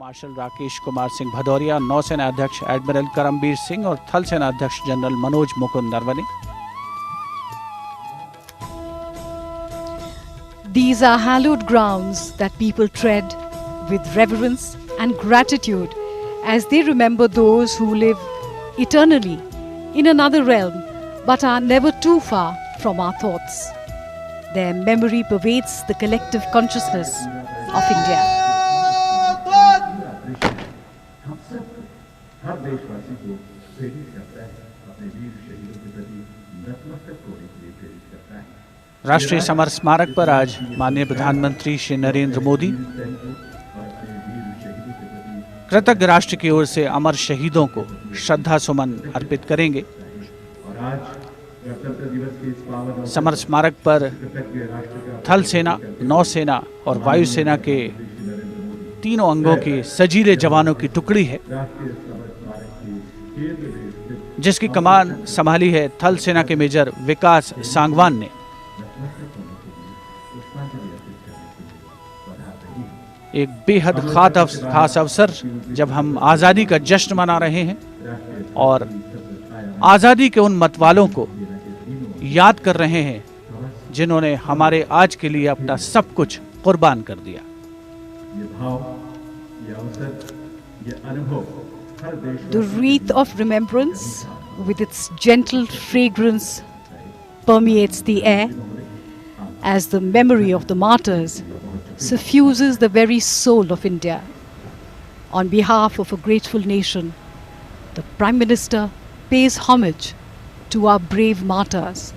Martial Rakesh Kumar Singh Bhadauria, नौसेना अध्यक्ष admiral Karambir Singh और थल सेना अध्यक्ष general Manoj Mukund Naravane. These are hallowed grounds that people tread with reverence and gratitude as they remember those who live eternally in another realm but are never too far from our thoughts. Their memory pervades the collective consciousness of India. हर देशवासी को प्रेरित करता है, अपने वीर शहीदों के प्रति नतमस्तक होने के लिए प्रेरित करता है। राष्ट्रीय समर स्मारक पर आज माननीय प्रधानमंत्री श्री नरेंद्र मोदी कृतज्ञ राष्ट्र की ओर से अमर शहीदों को श्रद्धा सुमन अर्पित करेंगे। समर स्मारक पर थल सेना, नौसेना और वायुसेना के तीनों अंगों के सजीले जवानों की टुकड़ी है जिसकी कमान संभाली है थल सेना के मेजर विकास सांगवान ने। एक बेहद खास अवसर जब हम आज़ादी का जश्न मना रहे हैं और आज़ादी के उन मतवालों को याद कर रहे हैं जिन्होंने हमारे आज के लिए अपना सब कुछ कुर्बान कर दिया। The wreath of remembrance with its gentle fragrance permeates the air as the memory of the martyrs suffuses the very soul of India. On behalf of a grateful nation, the Prime Minister pays homage to our brave martyrs.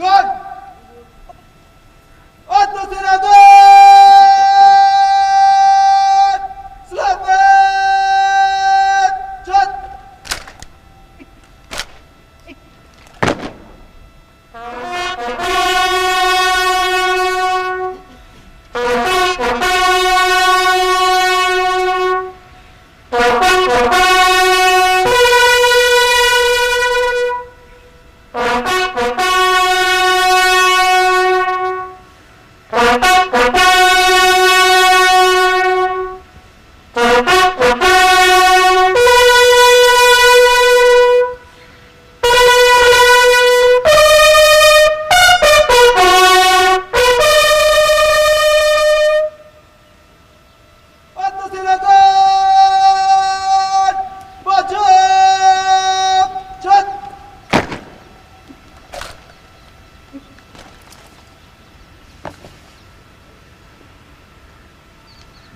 Good. Attention. Slap it. Shot.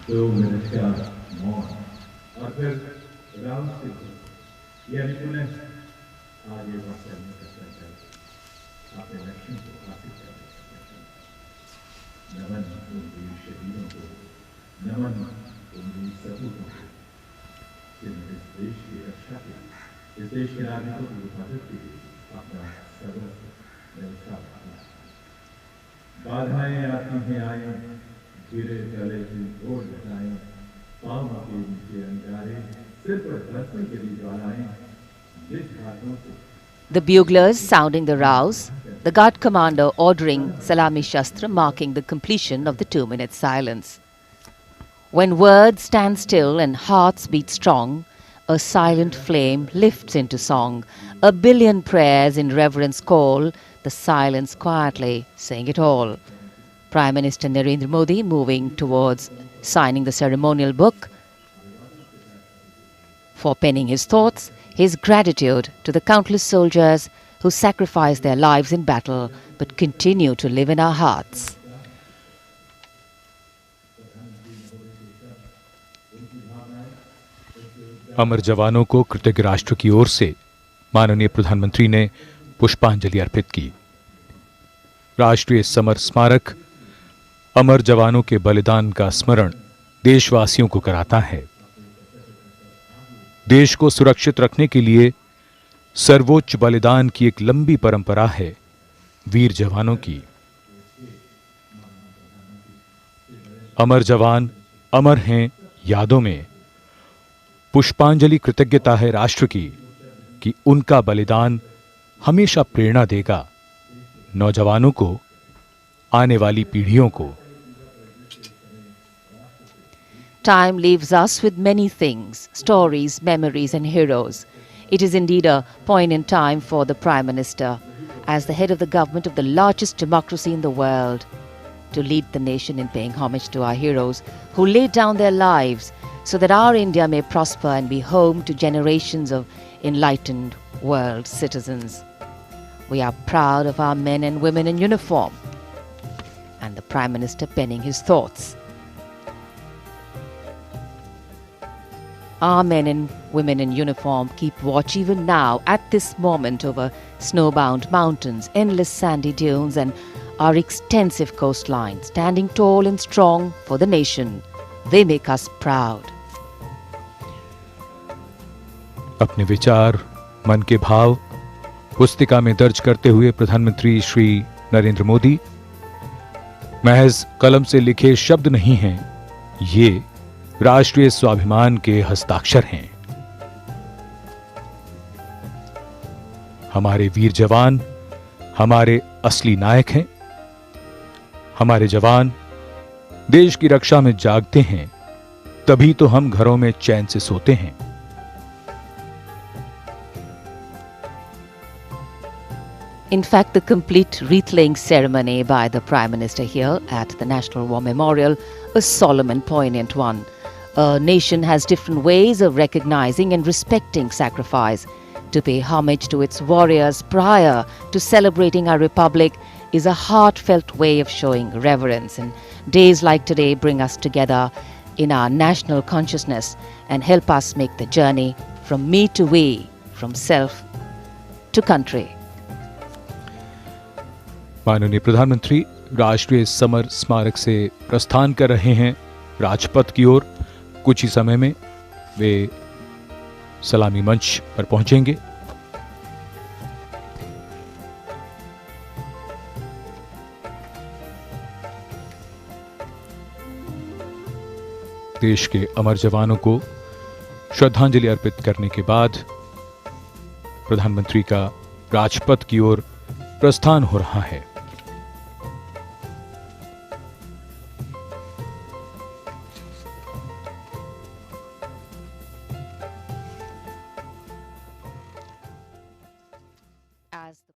दो minute का मौन और फिर राम सिंह यानी पुनः आगे बढ़ चलने का संकल्प अपने लक्ष्य को हासिल करने का संकल्प। नमन उन वीर शहीदों को, नमन उन वीर सपूतों को जिन्होंने इस देश की रक्षा के लिए, इस देश के नागरिकों की हिफाजत के लिए अपना सर्वस्व न्यौछावर किया। बाधाएं आती हैं आए, गिरे गले की ओर लगाएं, पाँव के नीचे अंगारे, सिर पर बरसने के लिए ज्वालाएं, जिस हाथों से The buglers sounding the rouse, the guard commander ordering Salami Shastra, marking the completion of the 2-minute silence. When words stand still and hearts beat strong, a silent flame lifts into song. A billion prayers in reverence call, the silence quietly saying it all. Prime Minister Narendra Modi moving towards signing the ceremonial book. For penning his thoughts, his gratitude to the countless soldiers who sacrificed their lives in battle but continue to live in our hearts. अमर जवानों को कृतज्ञ राष्ट्र की ओर से माननीय प्रधानमंत्री ने पुष्पांजलि अर्पित की। राष्ट्रीय समर स्मारक अमर जवानों के बलिदान का स्मरण देशवासियों को कराता है। देश को सुरक्षित रखने के लिए सर्वोच्च बलिदान की एक लंबी परंपरा है वीर जवानों की। अमर जवान अमर हैं यादों में। पुष्पांजलि कृतज्ञता है राष्ट्र की कि उनका बलिदान हमेशा प्रेरणा देगा नौजवानों को, आने वाली पीढ़ियों को। Time leaves us with many things, stories, memories and heroes. It is indeed a poignant time for the Prime Minister, as the head of the government of the largest democracy in the world, to lead the nation in paying homage to our heroes who laid down their lives so that our India may prosper and be home to generations of enlightened world citizens. We are proud of our men and women in uniform, and the Prime Minister penning his thoughts. Our men and women in uniform keep watch even now at this moment over snowbound mountains, endless sandy dunes and our extensive coastline, standing tall and strong for the nation. They make us proud. अपने विचार, मन के भाव पुस्तिका में दर्ज करते हुए प्रधानमंत्री श्री नरेंद्र मोदी, महज कलम से लिखे शब्द नहीं हैं, ये राष्ट्रीय स्वाभिमान के हस्ताक्षर हैं। हमारे वीर जवान हमारे असली नायक हैं। हमारे जवान देश की रक्षा में जागते हैं, तभी तो हम घरों में चैन से सोते हैं। In fact, the complete wreath-laying ceremony by the Prime Minister here at the National War Memorial, a solemn and poignant one. A nation has different ways of recognizing and respecting sacrifice. To pay homage to its warriors prior to celebrating our republic is a heartfelt way of showing reverence. And days like today bring us together in our national consciousness and help us make the journey from me to we, from self to country. माननीय प्रधानमंत्री राष्ट्रीय summer स्मारक से प्रस्थान कर रहे हैं राजपथ की ओर। कुछ ही समय में वे सलामी मंच पर पहुंचेंगे। देश के अमर जवानों को श्रद्धांजलि अर्पित करने के बाद प्रधानमंत्री का राजपथ की ओर प्रस्थान हो रहा है।